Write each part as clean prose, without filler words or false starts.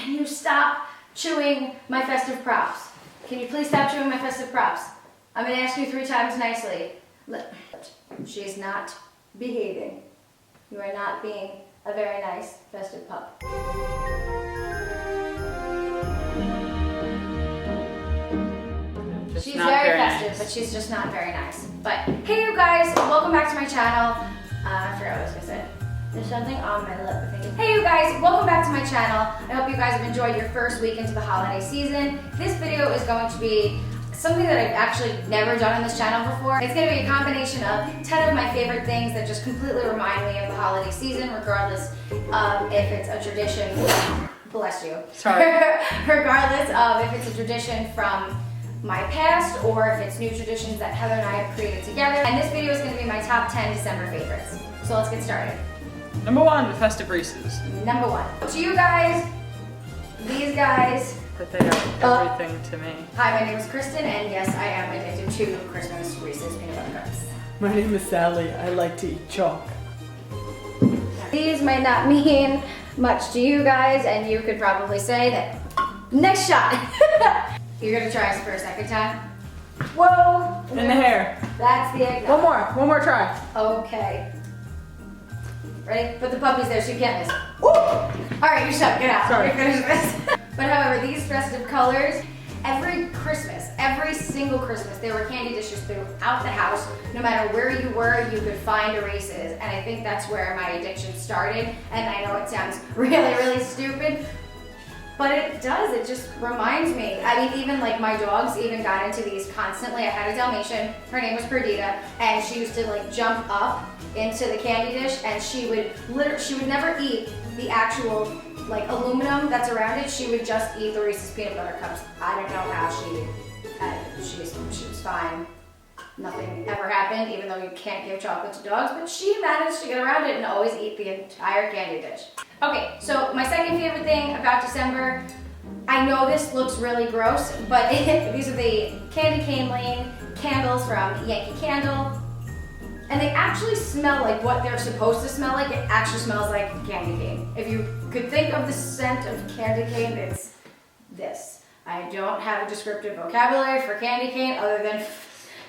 can you stop chewing my festive props? Can you please stop chewing my festive props? I'm gonna ask you 3 times nicely. She's not behaving. You are not being a very nice festive pup. She's very festive, but she's just not very nice. But hey you guys, welcome back to my channel. I forgot what I was gonna say. There's something on my lip, I think. Hey you guys, welcome back to my channel. I hope you guys have enjoyed your first week into the holiday season. This video is going to be something that I've actually never done on this channel before. It's gonna be a combination of 10 of my favorite things that just completely remind me of the holiday season, regardless of if it's a tradition, bless you. Sorry. Regardless of if it's a tradition from my past or if it's new traditions that Heather and I have created together. And this video is gonna be my top 10 December favorites. So let's get started. Number 1, the festive Reese's. Number 1. To you guys, these guys. But they are everything to me. Hi, my name is Kristen, and yes, I am addicted to Christmas Reese's peanut butter cups. My name is Sally. I like to eat chalk. These might not mean much to you guys, and you could probably say that. Next shot. You're gonna try us for a second time? Whoa! In the hair. That's the egg. One more try. Okay. Ready? Put the puppies there so you can't miss. Woo! Alright, you're shut. Get out. Sorry. You're finished this. But however, these festive colors, every Christmas, every single Christmas, there were candy dishes throughout the house. No matter where you were, you could find Reese's. And I think that's where my addiction started. And I know it sounds really, really stupid, but it does. It just reminds me. I mean, even like my dogs even got into these constantly. I had a Dalmatian. Her name was Perdita, and she used to like jump up into the candy dish, and she would never eat the actual like aluminum that's around it. She would just eat the Reese's peanut butter cups. I don't know how she was fine. Nothing ever happened, even though you can't give chocolate to dogs, but she managed to get around it and always eat the entire candy dish. Okay, so my second favorite thing about December, I know this looks really gross, but these are the Candy Cane Lane candles from Yankee Candle. And they actually smell like what they're supposed to smell like. It actually smells like candy cane. If you could think of the scent of candy cane, it's this. I don't have a descriptive vocabulary for candy cane other than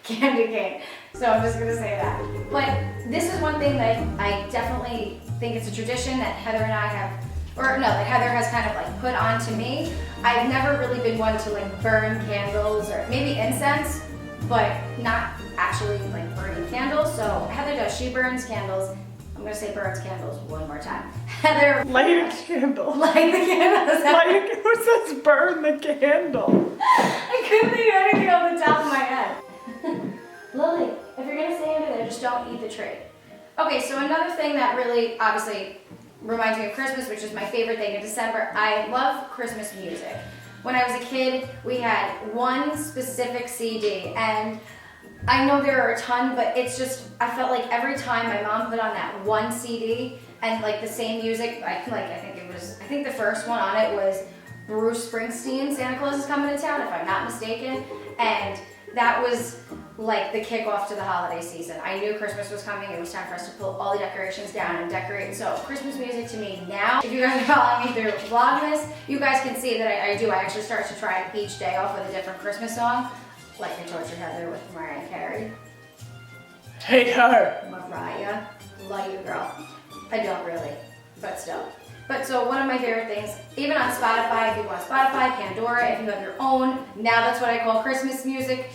candy cane. So I'm just gonna say that. But this is one thing that I definitely think it's a tradition that Heather and I have, or no, that Heather has kind of like put on to me. I've never really been one to like burn candles or maybe incense, but not actually like burning candles. So Heather does, she burns candles. I'm gonna say burns candles one more time. Heather, Light a candle. light the candle. Who says burn the candle? I couldn't think of anything off the top of my head. Lily, if you're gonna stay under there, just don't eat the tree. Okay, so another thing that really obviously reminds me of Christmas, which is my favorite thing in December, I love Christmas music. When I was a kid, we had one specific CD, and I know there are a ton, but it's just, I felt like every time my mom put on that one CD and like the same music, I think the first one on it was Bruce Springsteen, Santa Claus is Coming to Town, if I'm not mistaken, and that was like the kickoff to the holiday season. I knew Christmas was coming. It was time for us to pull all the decorations down and decorate. So Christmas music to me now, if you guys are following me through Vlogmas, you guys can see that I actually start to try each day off with a different Christmas song. Like I tortured Heather with Mariah Carey. Hate her. Mariah, love you girl. I don't really, but still. But so one of my favorite things, even on Spotify, if you go on Spotify, Pandora, if you have your own, now that's what I call Christmas music,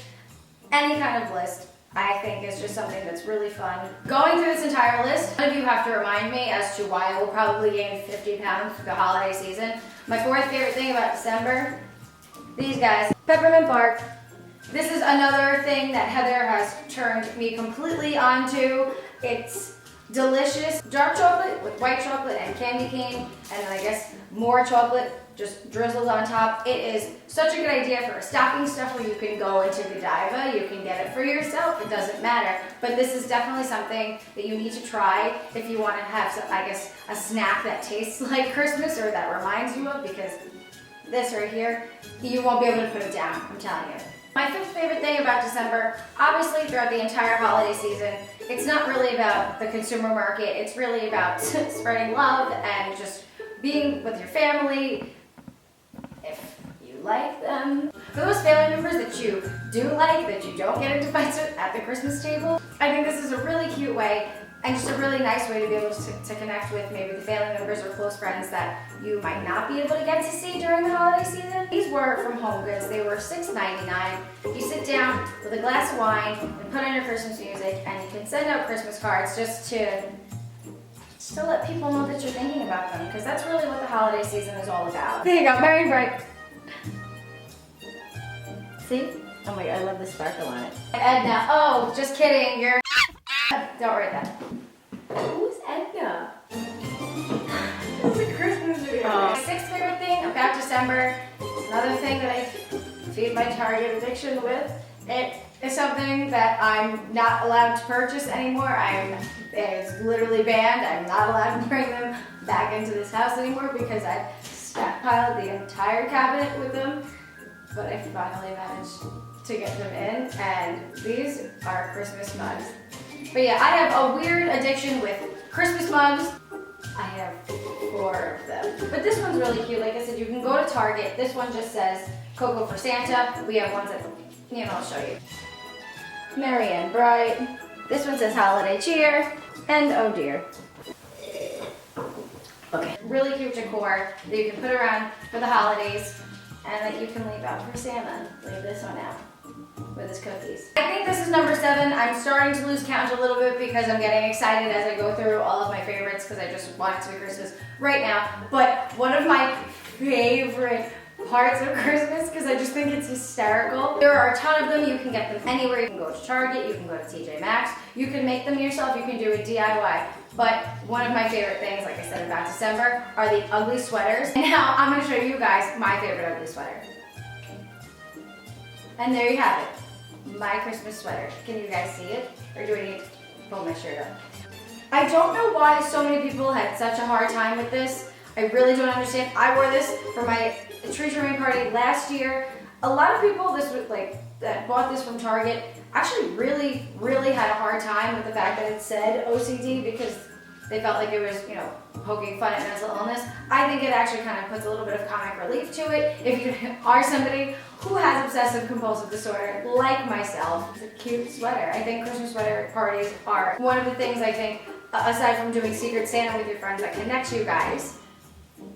any kind of list, I think is just something that's really fun. Going through this entire list, none of you have to remind me as to why I will probably gain 50 pounds for the holiday season. My fourth favorite thing about December, these guys, Peppermint Bark. This is another thing that Heather has turned me completely onto. It's delicious dark chocolate with white chocolate and candy cane, and then I guess more chocolate just drizzled on top. It is such a good idea for a stocking stuffer. You can go into Godiva, you can get it for yourself, it doesn't matter. But this is definitely something that you need to try if you want to have, I guess, a snack that tastes like Christmas or that reminds you of, because this right here, you won't be able to put it down, I'm telling you. My fifth favorite thing about December, obviously throughout the entire holiday season, it's not really about the consumer market, it's really about spreading love and just being with your family, like them. For those family members that you do like, that you don't get into fights with at the Christmas table, I think this is a really cute way and just a really nice way to be able to connect with maybe the family members or close friends that you might not be able to get to see during the holiday season. These were from Home Goods. They were $6.99. You sit down with a glass of wine and put on your Christmas music, and you can send out Christmas cards just to let people know that you're thinking about them, because that's really what the holiday season is all about. There you go, Merry and Bright. See? Oh my God, I love the sparkle on it. Edna, oh, just kidding, you're don't write that. Who's Edna? This is a Christmas video. My sixth favorite thing about December, another thing that I feed my Target addiction with, it is something that I'm not allowed to purchase anymore. It's literally banned. I'm not allowed to bring them back into this house anymore because I've stockpiled the entire cabinet with them. But I finally managed to get them in, and these are Christmas mugs. But yeah, I have a weird addiction with Christmas mugs. I have 4 of them. But this one's really cute. Like I said, you can go to Target. This one just says Cocoa for Santa. We have ones that, I'll show you. Merry and Bright. This one says Holiday Cheer. And oh dear. Okay. Really cute decor that you can put around for the holidays and that you can leave out for Santa. Leave this one out with his cookies. I think this is number 7. I'm starting to lose count a little bit because I'm getting excited as I go through all of my favorites because I just want it to be Christmas right now. But one of my favorite parts of Christmas, because I just think it's hysterical. There are a ton of them. You can get them anywhere. You can go to Target, you can go to TJ Maxx, you can make them yourself, you can do a DIY. But one of my favorite things, like I said about December, are the ugly sweaters. And now I'm going to show you guys my favorite ugly sweater. And there you have it, my Christmas sweater. Can you guys see it? Or do I need to pull my shirt up? I don't know why so many people had such a hard time with this. I really don't understand. I wore this for my tree trimming party last year. A lot of people that bought this from Target actually really had a hard time with the fact that it said OCD because they felt like it was, poking fun at mental illness. I think it actually kind of puts a little bit of comic relief to it. If you are somebody who has obsessive compulsive disorder, like myself, it's a cute sweater. I think Christmas sweater parties are one of the things I think, aside from doing Secret Santa with your friends, that connects you guys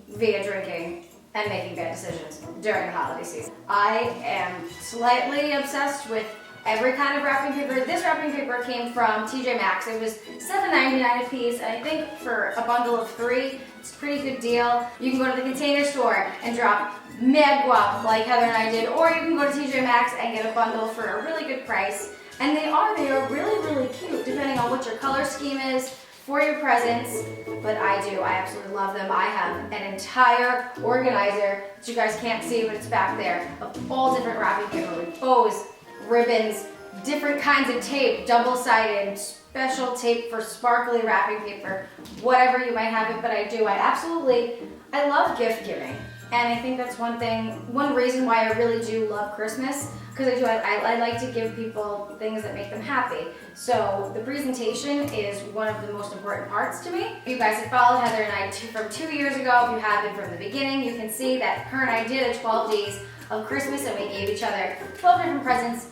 via drinking and making bad decisions during the holiday season. I am slightly obsessed with every kind of wrapping paper. This wrapping paper came from TJ Maxx. It was $7.99 a piece, and I think for a bundle of 3, it's a pretty good deal. You can go to the Container Store and drop mad guap like Heather and I did, or you can go to TJ Maxx and get a bundle for a really good price. And they are really cute, depending on what your color scheme is for your presents. But I absolutely love them. I have an entire organizer that you guys can't see, but it's back there, of all different wrapping paper with bows, ribbons, different kinds of tape, double-sided, special tape for sparkly wrapping paper, whatever you might have it, but I love gift giving. And I think that's one reason why I really do love Christmas, because I like to give people things that make them happy. So the presentation is one of the most important parts to me. If you guys have followed Heather and I from 2 years ago, if you have been from the beginning, you can see that her and I did a 12 days of Christmas, and we gave each other 12 different presents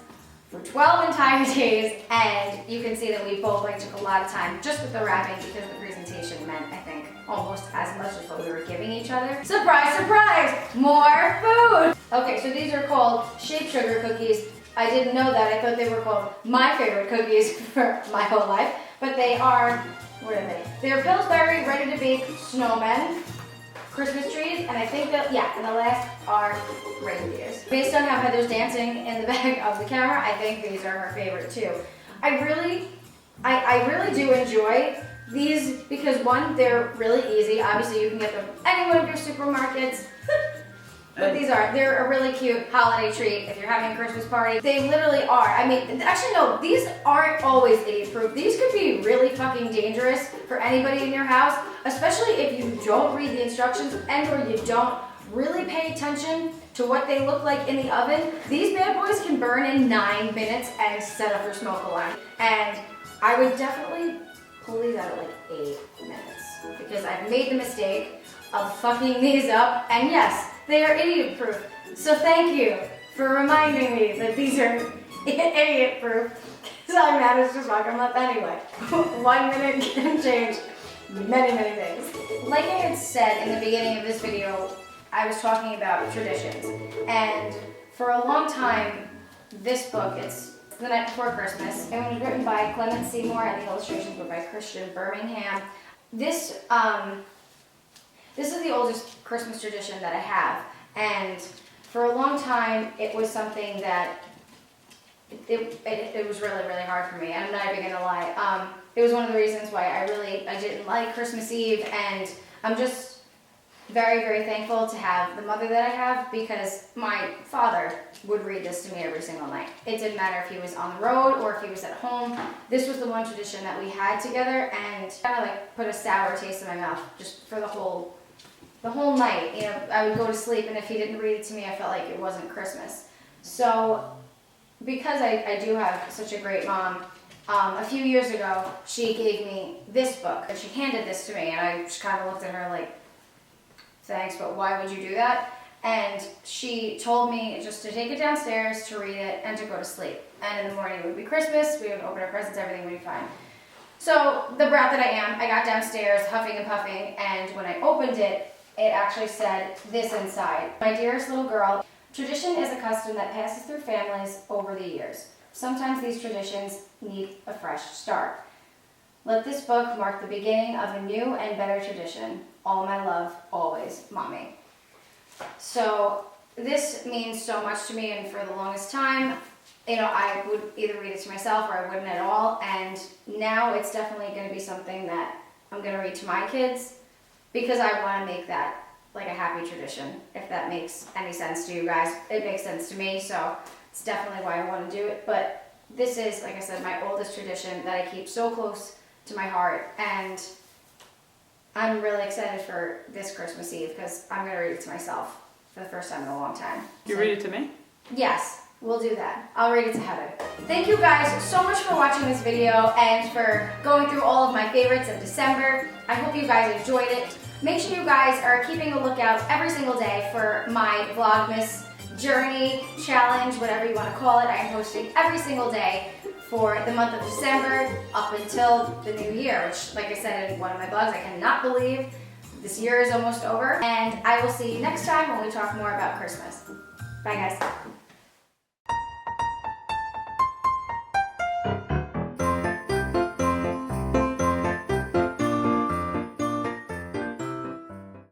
for 12 entire days, and you can see that we both took a lot of time just with the wrapping because the presentation meant, I think, almost as much as what we were giving each other. Surprise, surprise! More food! Okay, so these are called Shape Sugar cookies. I didn't know that. I thought they were called my favorite cookies for my whole life, but they are, what are they? They're Pillsbury ready-to-bake snowmen, Christmas trees, and I think that, and the last are reindeers. Based on how Heather's dancing in the back of the camera, I think these are her favorite too. I really do enjoy these because, one, they're really easy. Obviously, you can get them any one of your supermarkets. But they're a really cute holiday treat if you're having a Christmas party. They literally are. I mean, actually no, these aren't always idiot-proof. These could be really fucking dangerous for anybody in your house, especially if you don't read the instructions and or you don't really pay attention to what they look like in the oven. These bad boys can burn in 9 minutes and set off your smoke alarm. And I would definitely pull these out at 8 minutes because I've made the mistake of fucking these up. And yes, They are idiot proof. So thank you for reminding me that these are idiot proof. So I managed to fuck them up anyway. 1 minute can change many, many things. Like I had said in the beginning of this video, I was talking about traditions. And for a long time, this book, it's The Night Before Christmas. It was written by Clement Seymour and the illustrations were by Christian Birmingham. This is the oldest Christmas tradition that I have. And for a long time, it was something that it was really, really hard for me. And I'm not even gonna lie. It was one of the reasons why I didn't like Christmas Eve, and I'm just very, very thankful to have the mother that I have, because my father would read this to me every single night. It didn't matter if he was on the road or if he was at home. This was the one tradition that we had together, and kind of like put a sour taste in my mouth just for the whole night. You know, I would go to sleep, and if he didn't read it to me, I felt like it wasn't Christmas. So because I do have such a great mom, a few years ago, she gave me this book, and she handed this to me, and I just kind of looked at her like, thanks, but why would you do that? And she told me just to take it downstairs, to read it, and to go to sleep. And in the morning it would be Christmas, we would open our presents, everything would be fine. So, the brat that I am, I got downstairs huffing and puffing, and when I opened it, it actually said this inside. My dearest little girl, tradition is a custom that passes through families over the years. Sometimes these traditions need a fresh start. Let this book mark the beginning of a new and better tradition. All my love, always, Mommy. So this means so much to me, and for the longest time, you know, I would either read it to myself or I wouldn't at all, and now it's definitely going to be something that I'm going to read to my kids, because I want to make that like a happy tradition. If that makes any sense to you guys, it makes sense to me, so it's definitely why I want to do it. But this is, like I said, my oldest tradition that I keep so close to my heart, and I'm really excited for this Christmas Eve because I'm going to read it to myself for the first time in a long time. You read it to me? Yes, we'll do that. I'll read it to Heather. Thank you guys so much for watching this video and for going through all of my favorites of December. I hope you guys enjoyed it. Make sure you guys are keeping a lookout every single day for my Vlogmas journey, challenge, whatever you want to call it. I am posting every single day for the month of December up until the new year, which, like I said in one of my blogs, I cannot believe this year is almost over. And I will see you next time when we talk more about Christmas. Bye, guys.